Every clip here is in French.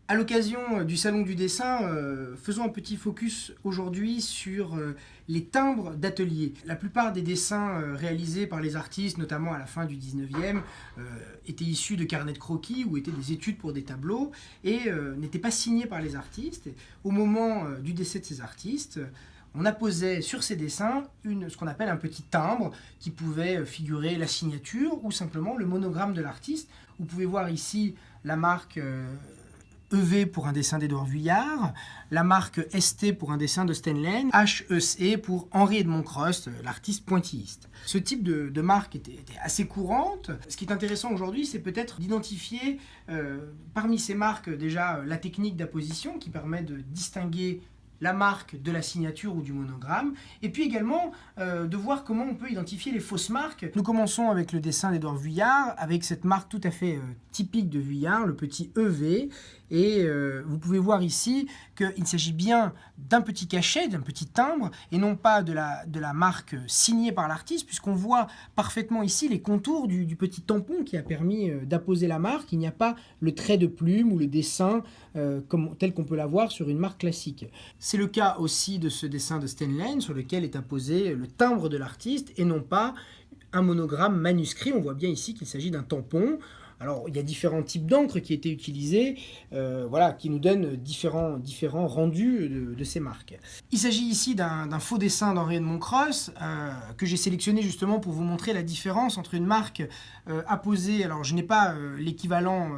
À l'occasion du Salon du dessin, faisons un petit focus aujourd'hui sur les timbres d'atelier. La plupart des dessins réalisés par les artistes, notamment à la fin du 19e, étaient issus de carnets de croquis ou étaient des études pour des tableaux et n'étaient pas signés par les artistes. Et au moment du décès de ces artistes, on apposait sur ces dessins ce qu'on appelle un petit timbre qui pouvait figurer la signature ou simplement le monogramme de l'artiste. Vous pouvez voir ici la marque EV pour un dessin d'Édouard Vuillard, la marque ST pour un dessin de Steinlen, HEC pour Henri Edmond Crost, l'artiste pointilliste. Ce type de marque était assez courante. Ce qui est intéressant aujourd'hui, c'est peut-être d'identifier parmi ces marques déjà la technique d'apposition qui permet de distinguer la marque de la signature ou du monogramme, et puis également de voir comment on peut identifier les fausses marques. Nous commençons avec le dessin d'Édouard Vuillard, avec cette marque tout à fait typique de Vuillard, le petit EV, et vous pouvez voir ici qu'il s'agit bien d'un petit cachet, d'un petit timbre, et non pas de la marque signée par l'artiste, puisqu'on voit parfaitement ici les contours du petit tampon qui a permis d'apposer la marque. Il n'y a pas le trait de plume ou le dessin tel qu'on peut l'avoir sur une marque classique. C'est le cas aussi de ce dessin de Steinlen sur lequel est apposé le timbre de l'artiste et non pas un monogramme manuscrit. On voit bien ici qu'il s'agit d'un tampon. Alors, il y a différents types d'encre qui étaient utilisés, qui nous donnent différents rendus de ces marques. Il s'agit ici d'un faux dessin d'Henri Edmond Crost que j'ai sélectionné justement pour vous montrer la différence entre une marque apposée. Alors, je n'ai pas l'équivalent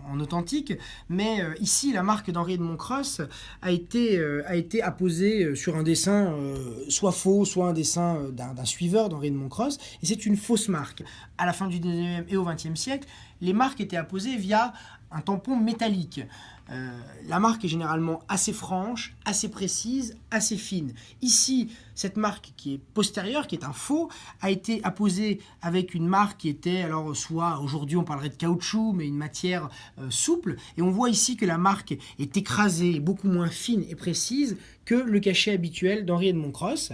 en authentique, mais ici, la marque d'Henri Edmond Crost a été apposée sur un dessin soit faux, soit un dessin d'un suiveur d'Henri Edmond Crost, et c'est une fausse marque. À la fin du 19e et au 20e siècle, les marques étaient apposées via un tampon métallique. La marque est généralement assez franche, assez précise, assez fine. Ici, cette marque qui est postérieure, qui est un faux, a été apposée avec une marque qui était, alors soit aujourd'hui on parlerait de caoutchouc, mais une matière souple. Et on voit ici que la marque est écrasée, beaucoup moins fine et précise que le cachet habituel d'Henri Edmond Crost.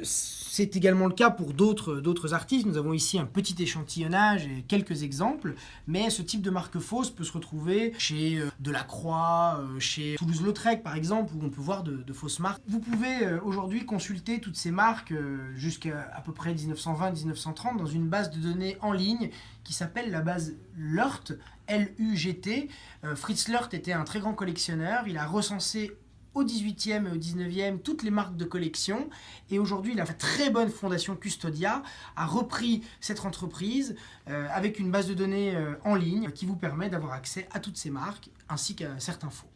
C'est également le cas pour d'autres artistes. Nous avons ici un petit échantillonnage et quelques exemples, mais ce type de marque fausse peut se retrouver chez Delacroix, chez Toulouse-Lautrec par exemple, où on peut voir de fausses marques. Vous pouvez aujourd'hui consulter toutes ces marques jusqu'à à peu près 1920-1930 dans une base de données en ligne qui s'appelle la base LUGT, L-U-G-T. Fritz Lurt était un très grand collectionneur. Il a recensé au 18e et au 19e toutes les marques de collection, et aujourd'hui la très bonne fondation Custodia a repris cette entreprise avec une base de données en ligne qui vous permet d'avoir accès à toutes ces marques ainsi qu'à certains faux.